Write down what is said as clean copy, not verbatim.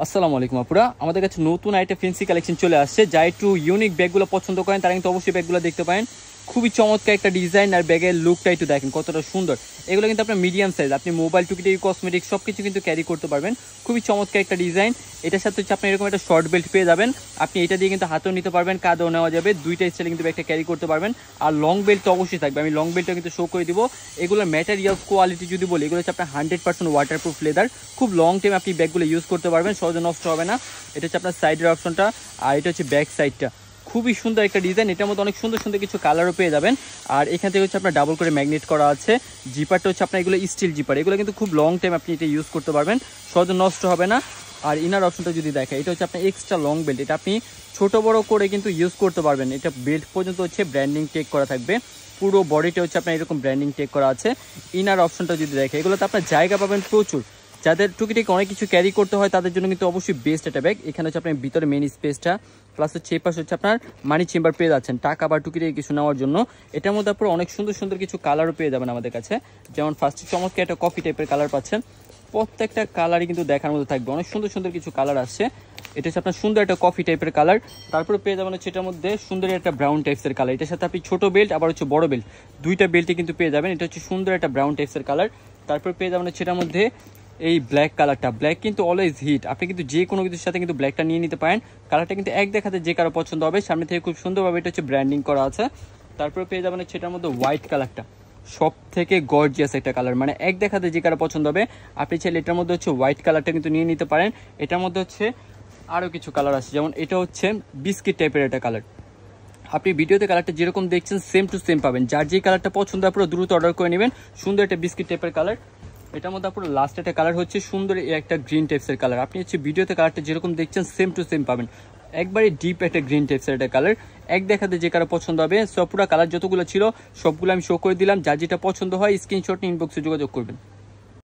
আসসালামু আলাইকুম আপুরা, আমাদের কাছে নতুন একটা ফেন্সি কালেকশন চলে আসছে। যা একটু ইউনিক ব্যাগগুলো পছন্দ করেন তারা কিন্তু অবশ্যই ব্যাগগুলো দেখতে পারেন। খুবই চমৎকার একটা ডিজাইন আর ব্যাগের লুকটা একটু দেখেন কতটা সুন্দর। এগুলো কিন্তু আপনার মিডিয়াম সাইজ, আপনি মোবাইল টুকিটি কসমেটিক সব কিছু কিন্তু ক্যারি করতে পারবেন। খুবই চমৎকার একটা ডিজাইন। এটার সাথে হচ্ছে আপনি এরকম একটা শর্ট বেল্ট পেয়ে যাবেন। আপনি এটা দিয়ে কিন্তু হাতেও নিতে পারবেন, কাঁধেও নেওয়া যাবে, দুইটা স্টাইলে কিন্তু ব্যাগটা ক্যারি করতে পারবেন। আর লং বেল্ট তো অবশ্যই থাকবে, আমি লং বেল্টটা কিন্তু শো করে দিব। এগুলোর ম্যাটেরিয়ালস কোয়ালিটি যদি বলি, এগুলো হচ্ছে আপনার 100% ওয়াটারপ্রুফ লেদার। খুব লং টাইম আপনি ব্যাগগুলো ইউজ করতে পারবেন, সহজে নষ্ট হবে না। এটা হচ্ছে আপনার সাইডের অপশনটা, আর এটা হচ্ছে ব্যাক সাইডটা। খুবই সুন্দর একটা ডিজাইন, এটার মধ্যে অনেক সুন্দর সুন্দর কিছু কালারও পেয়ে যাবেন। আর এখান থেকে হচ্ছে আপনার ডাবল করে ম্যাগনেট করা আছে। জিপারটা হচ্ছে আপনার এগুলো স্টিল জিপার, এগুলো কিন্তু খুব লং টাইম আপনি এটা ইউজ করতে পারবেন, সহজে নষ্ট হবে না। আর ইনার অপশনটা যদি দেখে, এটা হচ্ছে আপনার এক্সট্রা লং বেল্ট, এটা আপনি ছোট বড় করে কিন্তু ইউজ করতে পারবেন। এটা বেল্ট পর্যন্ত হচ্ছে ব্র্যান্ডিং টেক করা থাকবে, পুরো বডিটা হচ্ছে আপনার এরকম ব্র্যান্ডিং টেক করা আছে। ইনার অপশনটা যদি দেখে, এগুলোতে আপনার জায়গা পাবেন প্রচুর। যাদের টুকিটাকি অনেক কিছু ক্যারি করতে হয় তাদের জন্য কিন্তু অবশ্যই বেস্ট একটা ব্যাগ। এখানে হচ্ছে আপনার ভিতরে মেন স্পেসটা, প্লাস হচ্ছে এই পাশে হচ্ছে আপনার মানি চেম্বার পেয়ে যাচ্ছেন টাকা বা টুকিটাকি কিছু নেওয়ার জন্য। এটার মধ্যে আপনার অনেক সুন্দর সুন্দর কিছু কালারও পেয়ে যাবেন আমাদের কাছে। যেমন ফার্স্টে চমৎকার একটা কফি টাইপের কালার পাচ্ছেন, প্রত্যেকটা কালারই কিন্তু দেখার মতো থাকবে, অনেক সুন্দর সুন্দর কিছু কালার আসছে। এটা হচ্ছে আপনার সুন্দর একটা কফি টাইপের কালার। তারপরে পেয়ে যাবেন হচ্ছে এটার মধ্যে সুন্দর একটা ব্রাউন টাইপসের কালার। এটার সাথে আপনি ছোট বেল্ট আবার হচ্ছে বড় বেল্ট, দুইটা বেল্টই কিন্তু পেয়ে যাবেন। এটা হচ্ছে সুন্দর একটা ব্রাউন টাইপসের কালার। তারপর পেয়ে যাবেন হচ্ছে এটার মধ্যে এই ব্ল্যাক কালারটা। ব্ল্যাক কিন্তু অলওয়েজ হিট, আপনি কিন্তু যে কোনো কিছুর সাথে কিন্তু ব্ল্যাকটা নিয়ে নিতে পারেন। কালারটা কিন্তু এক দেখাতে যে কারো পছন্দ হবে, সামনে থেকে খুব সুন্দরভাবে এটা হচ্ছে ব্র্যান্ডিং করা আছে। তারপরে পেয়ে যাবেন হচ্ছে এটার মধ্যে হোয়াইট কালারটা, সব থেকে গর্জিয়াস একটা কালার, মানে এক দেখাতে যে কারো পছন্দ হবে। আপনি চাইলে এটার মধ্যে হচ্ছে হোয়াইট কালারটা কিন্তু নিয়ে নিতে পারেন। এটার মধ্যে হচ্ছে আরও কিছু কালার আছে, যেমন এটা হচ্ছে বিস্কিট টাইপের একটা কালার। আপনি ভিডিওতে কালারটা যেরকম দেখছেন সেম টু সেম পাবেন। যার যে কালারটা পছন্দ আপনারা দ্রুত অর্ডার করে নেবেন। সুন্দর একটা বিস্কিট টাইপের কালার। এটার মধ্যে আপনার লাস্ট একটা কালার হচ্ছে সুন্দর একটা গ্রিন টাইপসের কালার। আপনি হচ্ছে ভিডিওতে কালারটা যেরকম দেখছেন সেম টু সেম পাবেন, একবারে ডিপ একটা গ্রিন টাইপসের একটা কালার। এক দেখাতে যে কারো পছন্দ হবে। সব পুরো কালার যতগুলো ছিল সবগুলো আমি শো করে দিলাম। যার যেটা পছন্দ হয় স্ক্রিনশট নিয়ে ইনবক্সে যোগাযোগ করবেন।